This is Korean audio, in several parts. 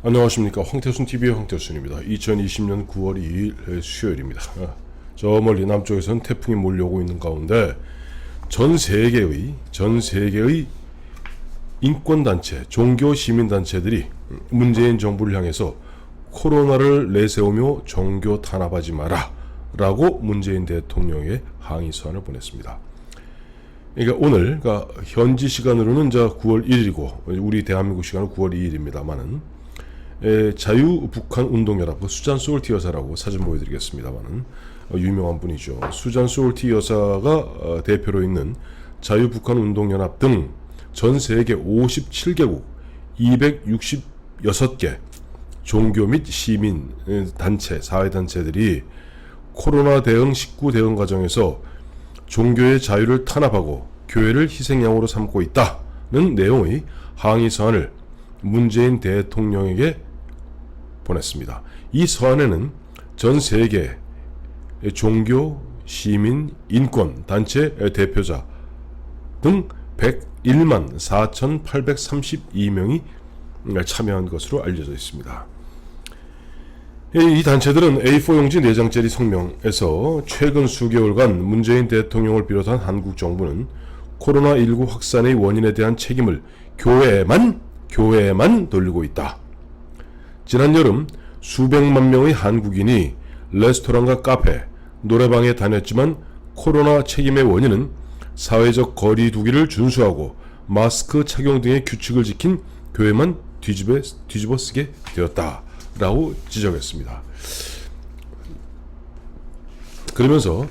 안녕하십니까. 황태순TV의 황태순입니다. 2020년 9월 2일 수요일입니다. 저 멀리 남쪽에서는 태풍이 몰려오고 있는 가운데 전 세계의 인권단체, 종교 시민단체들이 문재인 정부를 향해서 코로나를 내세우며 종교 탄압하지 마라 라고 문재인 대통령에게 항의 서한을 보냈습니다. 그러니까 오늘, 현지 시간으로는 9월 1일이고 우리 대한민국 시간은 9월 2일입니다만은 자유북한 운동연합 수잔 소울티 여사라고 사진 보여드리겠습니다만은 유명한 분이죠. 수잔 소울티 여사가 대표로 있는 자유북한 운동연합 등 전 세계 57개국 266개 종교 및 시민 단체, 사회단체들이 코로나 대응 19 대응 과정에서 종교의 자유를 탄압하고 교회를 희생양으로 삼고 있다는 내용의 항의 서한을 문재인 대통령에게 보냈습니다. 이 서한에는 전 세계 종교, 시민, 인권 단체 대표자 등 101만 4,832명이 참여한 것으로 알려져 있습니다. 이 단체들은 A4 용지 4장짜리 성명에서 최근 수개월간 문재인 대통령을 비롯한 한국 정부는 코로나19 확산의 원인에 대한 책임을 교회에만 돌리고 있다. 지난 여름 수백만 명의 한국인이 레스토랑과 카페, 노래방에 다녔지만 코로나 책임의 원인은 사회적 거리 두기를 준수하고 마스크 착용 등의 규칙을 지킨 교회만 뒤집어 쓰게 되었다라고 지적했습니다. 그러면서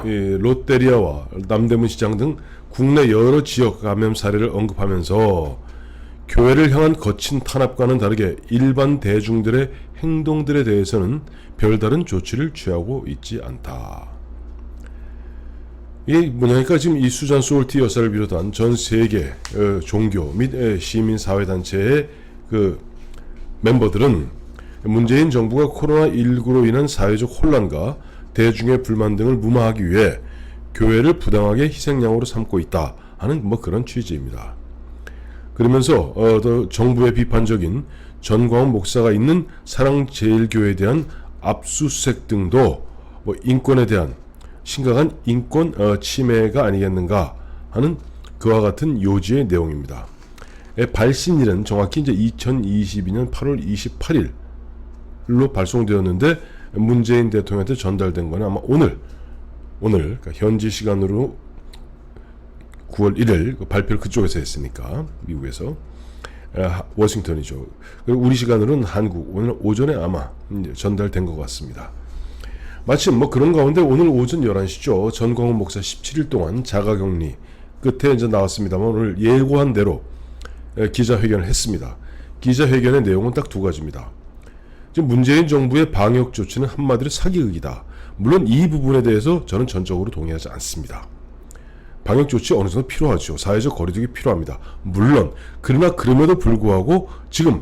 롯데리아와 남대문 시장 등 국내 여러 지역 감염 사례를 언급하면서 교회를 향한 거친 탄압과는 다르게 일반 대중들의 행동들에 대해서는 별다른 조치를 취하고 있지 않다. 이게 뭐냐니까 지금 이 수잔 소울티 여사를 비롯한 전 세계 종교 및 시민 사회단체의 멤버들은 문재인 정부가 코로나19로 인한 사회적 혼란과 대중의 불만 등을 무마하기 위해 교회를 부당하게 희생양으로 삼고 있다 하는 그런 취지입니다. 그러면서 정부의 비판적인 전광훈 목사가 있는 사랑제일교회에 대한 압수수색 등도 인권에 대한 심각한 인권 침해가 아니겠는가 하는 그와 같은 요지의 내용입니다. 발신일은 정확히 이제 2022년 8월 28일로 발송되었는데 문재인 대통령한테 전달된 거는 아마 오늘 그러니까 현지 시간으로 9월 1일 발표를 그쪽에서 했으니까 미국에서 워싱턴이죠. 우리 시간으로는 한국 오늘 오전에 아마 전달된 것 같습니다. 마침 그런 가운데 오늘 오전 11시죠. 전광훈 목사 17일 동안 자가격리 끝에 이제 나왔습니다만 오늘 예고한 대로 기자회견을 했습니다. 기자회견의 내용은 딱 두 가지입니다. 지금 문재인 정부의 방역 조치는 한마디로 사기극이다. 물론 이 부분에 대해서 저는 전적으로 동의하지 않습니다. 방역 조치 어느 정도 필요하죠. 사회적 거리두기 필요합니다. 물론 그러나 그럼에도 불구하고 지금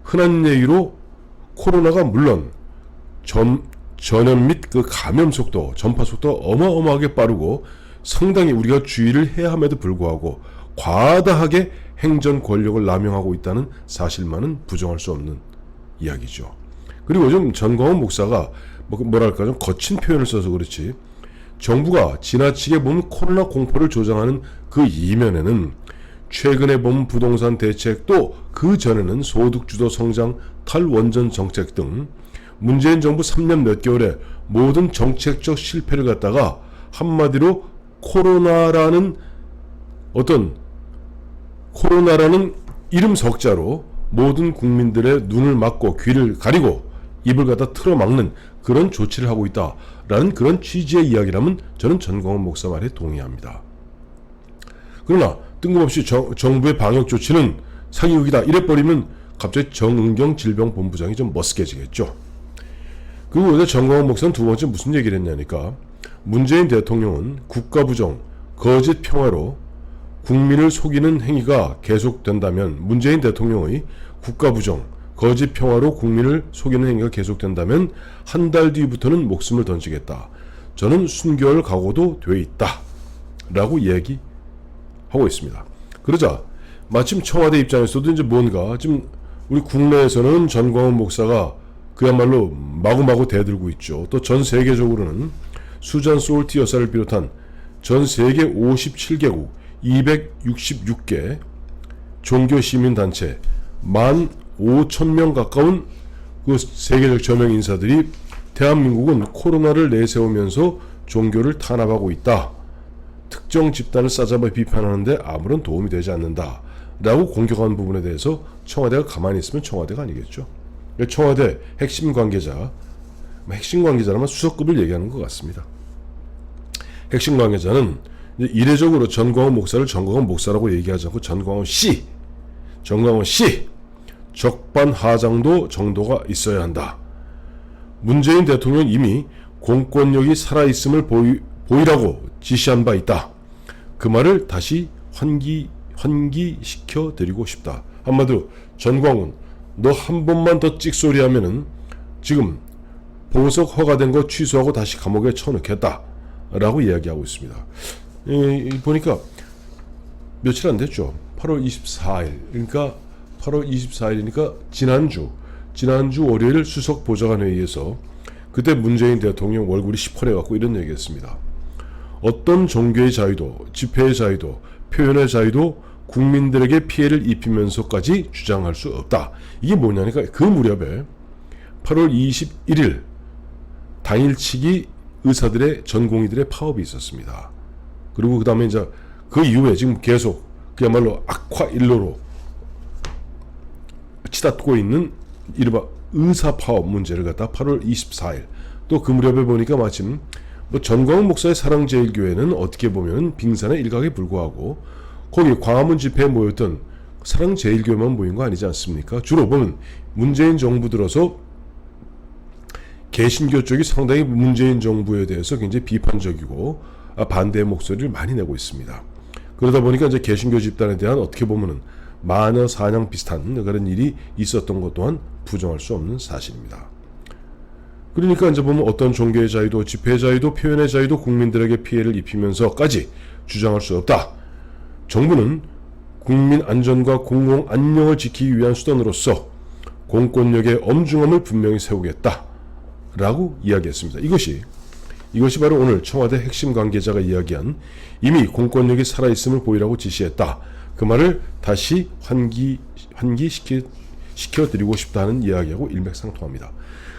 흔한 얘기로 코로나가 물론 전염 및 감염 속도, 전파 속도가 어마어마하게 빠르고 상당히 우리가 주의를 해야 함에도 불구하고 과다하게 행정 권력을 남용하고 있다는 사실만은 부정할 수 없는 이야기죠. 그리고 좀 전광훈 목사가 좀 거친 표현을 써서 그렇지 정부가 지나치게 보면 코로나 공포를 조장하는 그 이면에는 최근에 본 부동산 대책도 그 전에는 소득주도 성장 탈원전 정책 등 문재인 정부 3년 몇 개월의 모든 정책적 실패를 갖다가 한마디로 코로나라는 이름 석자로 모든 국민들의 눈을 막고 귀를 가리고 입을 갖다 틀어막는 그런 조치를 하고 있다라는 그런 취지의 이야기라면 저는 전광훈 목사 말에 동의합니다. 그러나 뜬금없이 정부의 방역 조치는 사기극이다 이래버리면 갑자기 정은경 질병본부장이 좀 머쓱해지겠죠. 그리고 여기서 전광훈 목사는 두 번째 무슨 얘기를 했냐니까 문재인 대통령은 국가부정, 거짓 평화로 국민을 속이는 행위가 계속된다면 문재인 대통령의 국가부정, 거짓 평화로 국민을 속이는 행위가 계속된다면 한 달 뒤부터는 목숨을 던지겠다. 저는 순교할 각오도 돼 있다. 라고 얘기하고 있습니다. 그러자 마침 청와대 입장에서도 이제 뭔가 좀 우리 국내에서는 전광훈 목사가 그야말로 마구마구 대들고 있죠. 또 전 세계적으로는 수잔 솔티 여사를 비롯한 전 세계 57개국 266개 종교 시민단체 15,000명 가까운 그 세계적 저명 인사들이 대한민국은 코로나를 내세우면서 종교를 탄압하고 있다. 특정 집단을 싸잡아 비판하는데 아무런 도움이 되지 않는다. 라고 공격한 부분에 대해서 청와대가 가만히 있으면 청와대가 아니겠죠. 청와대 핵심 관계자라면 수석급을 얘기하는 것 같습니다. 핵심 관계자는 이례적으로 전광훈 목사를 전광훈 목사라고 얘기하지 않고 전광훈 씨 적반하장도 정도가 있어야 한다. 문재인 대통령 이미 공권력이 살아있음을 보이라고 지시한 바 있다. 그 말을 다시 환기시켜 드리고 싶다. 한마디로 전광훈 너 한 번만 더 찍소리하면은 지금 보석 허가된 거 취소하고 다시 감옥에 쳐넣겠다 라고 이야기하고 있습니다. 보니까 며칠 안 됐죠. 8월 24일 그러니까 8월 24일이니까 지난주 월요일 수석 보좌관 회의에서 그때 문재인 대통령 얼굴이 시퍼래 갖고 이런 얘기했습니다. 어떤 종교의 자유도 집회의 자유도 표현의 자유도 국민들에게 피해를 입히면서까지 주장할 수 없다. 이게 뭐냐니까 그 무렵에 8월 21일 당일치기 의사들의 전공의들의 파업이 있었습니다. 그리고 그 다음에 이제 그 이후에 지금 계속 그야말로 악화 일로로 치닫고 있는 이른바 의사 파업 문제를 갖다 8월 24일 또 그 무렵에 보니까 마침 전광훈 목사의 사랑제일교회는 어떻게 보면 빙산의 일각에 불과하고 거기 광화문 집회에 모였던 사랑제일교회만 모인 거 아니지 않습니까? 주로 보면 문재인 정부 들어서 개신교 쪽이 상당히 문재인 정부에 대해서 굉장히 비판적이고 반대의 목소리를 많이 내고 있습니다. 그러다 보니까 이제 개신교 집단에 대한 어떻게 보면은 마녀 사냥 비슷한 그런 일이 있었던 것 또한 부정할 수 없는 사실입니다. 그러니까 이제 보면 어떤 종교의 자유도 집회의 자유도 표현의 자유도 국민들에게 피해를 입히면서까지 주장할 수 없다. 정부는 국민 안전과 공공 안녕을 지키기 위한 수단으로서 공권력의 엄중함을 분명히 세우겠다. 라고 이야기했습니다. 이것이 바로 오늘 청와대 핵심 관계자가 이야기한 이미 공권력이 살아있음을 보이라고 지시했다. 그 말을 다시 환기시켜드리고 싶다는 이야기하고 일맥상통합니다.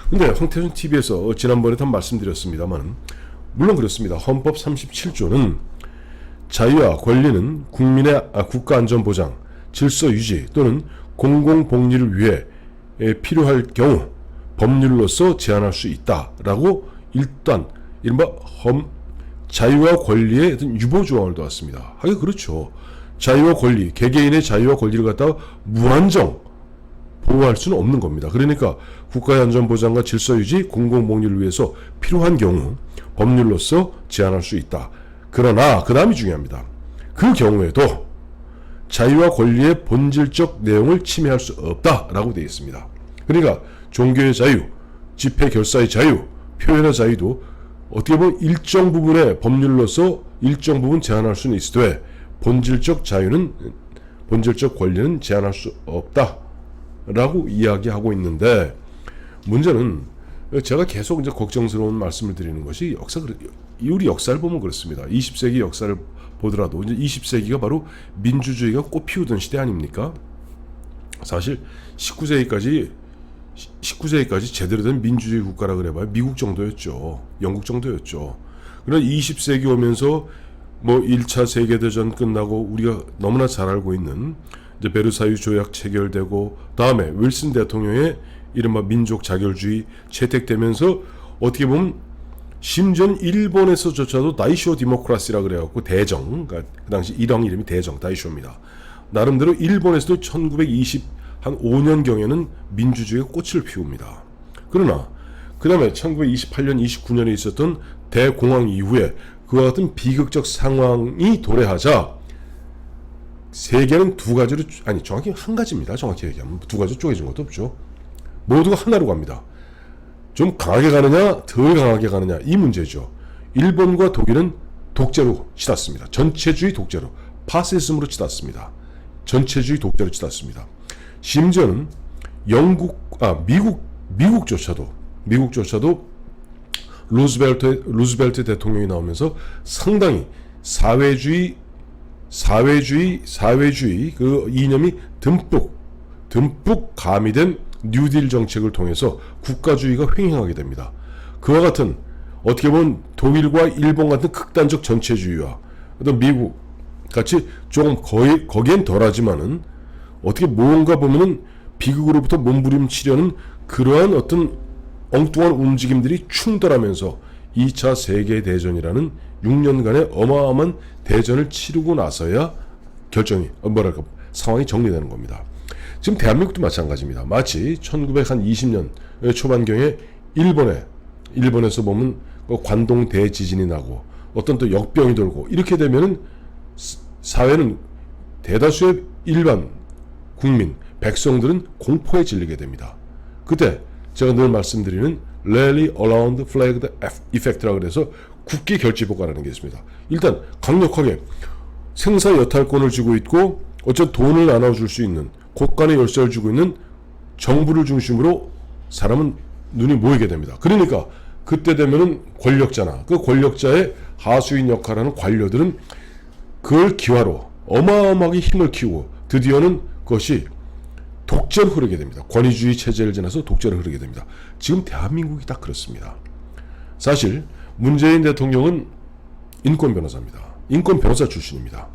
근데 황태순 TV에서 지난번에도 말씀드렸습니다만 물론 그렇습니다. 헌법 37조는 자유와 권리는 국민의 국가안전보장, 질서유지 또는 공공복리를 위해 필요할 경우 법률로서 제한할 수 있다라고 일단 이른바 자유와 권리의 어떤 유보조항을 둬왔습니다. 하긴 그렇죠. 자유와 권리, 개개인의 자유와 권리를 갖다가 무한정 보호할 수는 없는 겁니다. 그러니까 국가의 안전보장과 질서유지, 공공복리를 위해서 필요한 경우 법률로서 제한할 수 있다. 그러나 그 다음이 중요합니다. 그 경우에도 자유와 권리의 본질적 내용을 침해할 수 없다라고 되어 있습니다. 그러니까 종교의 자유, 집회 결사의 자유, 표현의 자유도 어떻게 보면 일정 부분의 법률로서 일정 부분 제한할 수는 있으되 본질적 권리는 제한할 수 없다라고 이야기하고 있는데 문제는 제가 계속 이제 걱정스러운 말씀을 드리는 것이 우리 역사를 보면 그렇습니다. 20세기 역사를 보더라도 이제 20세기가 바로 민주주의가 꽃피우던 시대 아닙니까? 사실 19세기까지 제대로 된 민주주의 국가라 그래봐야 미국 정도였죠. 영국 정도였죠. 그러나 20세기 오면서 1차 세계대전 끝나고 우리가 너무나 잘 알고 있는 이제 베르사유 조약 체결되고 다음에 윌슨 대통령의 이른바 민족 자결주의 채택되면서 어떻게 보면 심지어는 일본에서조차도 다이쇼 디모크라시라 그래갖고 대정, 그러니까 그 당시 일왕 이름이 대정, 다이쇼입니다. 나름대로 일본에서도 1925년경에는 민주주의가 꽃을 피웁니다. 그러나 그 다음에 1928년, 29년에 있었던 대공황 이후에 그와 같은 비극적 상황이 도래하자 세계는 두 가지로, 정확히 한 가지입니다. 정확히 얘기하면 두 가지로 쪼개진 것도 없죠. 모두가 하나로 갑니다. 좀 강하게 가느냐 덜 강하게 가느냐 이 문제죠. 일본과 독일은 독재로 치닫습니다. 전체주의 독재로 파시즘으로 치닫습니다. 전체주의 독재로 치닫습니다. 심지어는 미국조차도 루즈벨트 대통령이 나오면서 상당히 사회주의 그 이념이 듬뿍 가미된 뉴딜 정책을 통해서 국가주의가 횡행하게 됩니다. 그와 같은 어떻게 보면 독일과 일본 같은 극단적 전체주의와 또 미국 같이 조금 거기엔 덜하지만은 어떻게 뭔가 보면은 비극으로부터 몸부림치려는 그러한 어떤 엉뚱한 움직임들이 충돌하면서 2차 세계대전이라는 6년간의 어마어마한 대전을 치르고 나서야 상황이 정리되는 겁니다. 지금 대한민국도 마찬가지입니다. 마치 1920년 초반경에 일본에서 보면 관동 대지진이 나고 어떤 또 역병이 돌고 이렇게 되면은 사회는 대다수의 일반 국민, 백성들은 공포에 질리게 됩니다. 그때 제가 늘 말씀드리는 Rally Around Flag Effect라고 해서 국기 결집효과라는 게 있습니다. 일단 강력하게 생사 여탈권을 쥐고 있고 어쨌든 돈을 나눠줄 수 있는 곳간의 열쇠를 쥐고 있는 정부를 중심으로 사람은 눈이 모이게 됩니다. 그러니까 그때 되면은 권력자나 그 권력자의 하수인 역할하는 관료들은 그걸 기화로 어마어마하게 힘을 키우고 드디어는 그것이 독재로 흐르게 됩니다. 권위주의 체제를 지나서 독재로 흐르게 됩니다. 지금 대한민국이 딱 그렇습니다. 사실 문재인 대통령은 인권 변호사입니다. 인권 변호사 출신입니다.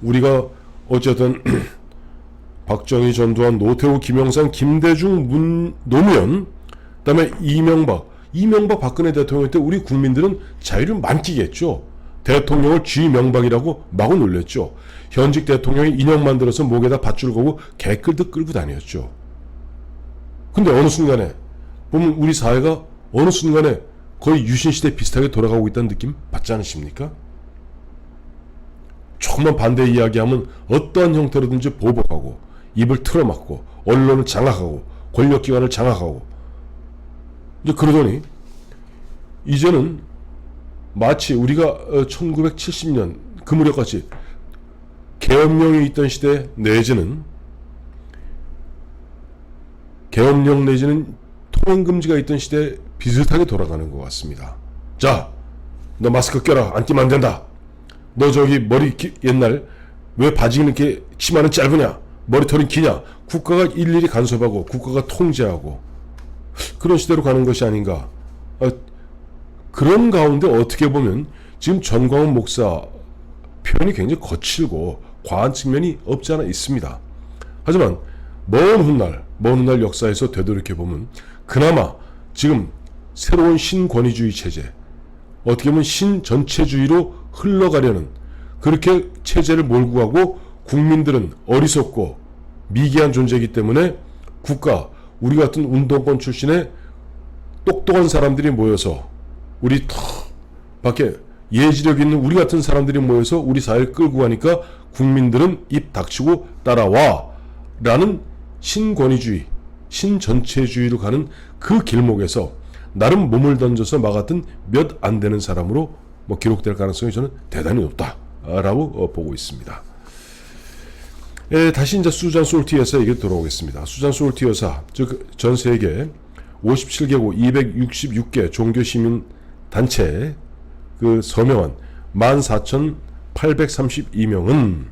우리가 어쨌든 박정희, 전두환, 노태우, 김영삼, 김대중, 노무현, 그다음에 이명박 박근혜 대통령 때 우리 국민들은 자유를 만끽했죠. 대통령을 쥐명박이라고 마구 놀렸죠. 현직 대통령이 인형 만들어서 목에다 밧줄 거고 개끌듯 끌고 다녔죠. 근데 어느 순간에 보면 우리 사회가 어느 순간에 거의 유신시대 비슷하게 돌아가고 있다는 느낌 받지 않으십니까? 조금만 반대 이야기하면 어떠한 형태로든지 보복하고 입을 틀어막고 언론을 장악하고 권력기관을 장악하고 이제 그러더니 이제는 마치 우리가 1970년 그 무렵같이 계엄령이 있던 시대 내지는 통행금지가 있던 시대에 비슷하게 돌아가는 것 같습니다. 자, 너 마스크 껴라. 안 끼면 안 된다. 너 저기 옛날 왜 바지는 이렇게 치마는 짧으냐? 머리털은 기냐? 국가가 일일이 간섭하고 국가가 통제하고 그런 시대로 가는 것이 아닌가. 그런 가운데 어떻게 보면 지금 전광훈 목사 표현이 굉장히 거칠고 과한 측면이 없지 않아 있습니다. 하지만 먼 훗날 역사에서 되돌이켜보면 그나마 지금 새로운 신권위주의 체제, 어떻게 보면 신전체주의로 흘러가려는 그렇게 체제를 몰고 가고 국민들은 어리석고 미개한 존재이기 때문에 우리 같은 운동권 출신의 똑똑한 사람들이 모여서 우리 밖에 예지력 있는 우리 같은 사람들이 모여서 우리 사회를 끌고 가니까 국민들은 입 닥치고 따라와 라는 신권위주의, 신전체주의로 가는 그 길목에서 나름 몸을 던져서 막았던 몇 안 되는 사람으로 기록될 가능성이 저는 대단히 높다라고 보고 있습니다. 다시 이제 수잔 솔티 여사에게 돌아오겠습니다. 수잔 솔티 여사, 즉 전 세계 57개국 266개 종교 시민 단체 그 서명한 14,832명은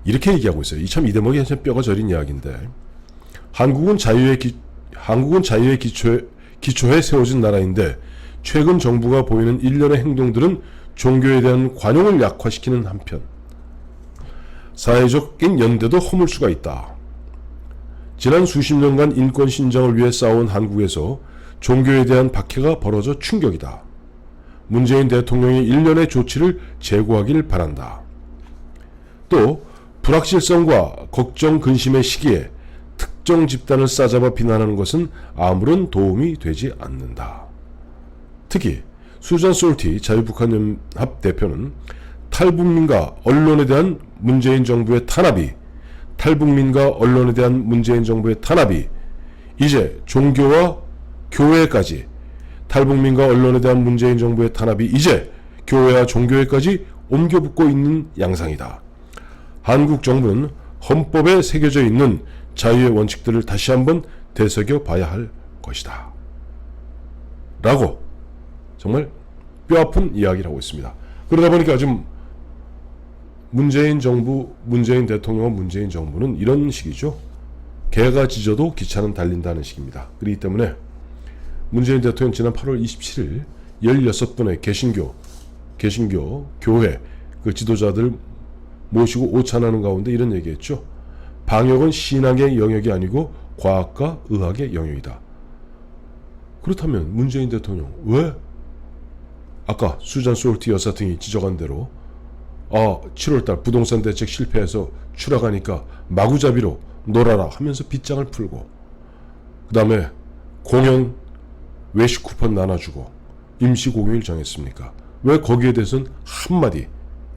이렇게 얘기하고 있어요. 이 대목이 참 뼈가 저린 이야기인데, 한국은 자유의 기초에 세워진 나라인데 최근 정부가 보이는 일련의 행동들은 종교에 대한 관용을 약화시키는 한편 사회적인 연대도 허물 수가 있다. 지난 수십 년간 인권 신장을 위해 싸운 한국에서 종교에 대한 박해가 벌어져 충격이다. 문재인 대통령이 일련의 조치를 제고하길 바란다. 또 불확실성과 걱정 근심의 시기에 특정 집단을 싸잡아 비난하는 것은 아무런 도움이 되지 않는다. 특히 수잔 솔티 자유북한연합 대표는 탈북민과 언론에 대한 문재인 정부의 탄압이 이제 종교와 교회까지, 탈북민과 언론에 대한 문재인 정부의 탄압이 이제 교회와 종교회까지 옮겨붙고 있는 양상이다. 한국 정부는 헌법에 새겨져 있는 자유의 원칙들을 다시 한번 되새겨 봐야 할 것이다. 라고 정말 뼈아픈 이야기를 하고 있습니다. 그러다 보니까 지금 문재인 정부, 문재인 대통령과 문재인 정부는 이런 식이죠. 개가 짖어도 기차는 달린다는 식입니다. 그렇기 때문에 문재인 대통령 지난 8월 27일 16분의 개신교 교회 그 지도자들 모시고 오찬하는 가운데 이런 얘기했죠. 방역은 신앙의 영역이 아니고 과학과 의학의 영역이다. 그렇다면 문재인 대통령 왜 아까 수잔 솔티 여사 등이 지적한 대로 7월달 부동산 대책 실패해서 추락하니까 마구잡이로 놀아라 하면서 빗장을 풀고 그 다음에 공연 외식 쿠폰 나눠주고 임시 공휴일 정했습니까? 왜 거기에 대해서는 한마디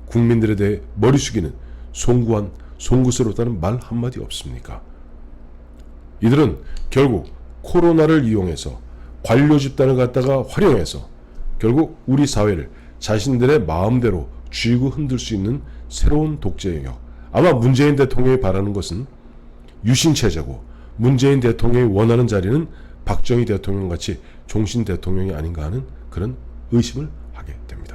국민들에 대해 머리 숙이는 송구스럽다는 말 한마디 없습니까? 이들은 결국 코로나를 이용해서 관료 집단을 갖다가 활용해서 결국 우리 사회를 자신들의 마음대로 쥐고 흔들 수 있는 새로운 독재 영역. 아마 문재인 대통령이 바라는 것은 유신체제고 문재인 대통령이 원하는 자리는 박정희 대통령 같이 종신 대통령이 아닌가 하는 그런 의심을 하게 됩니다.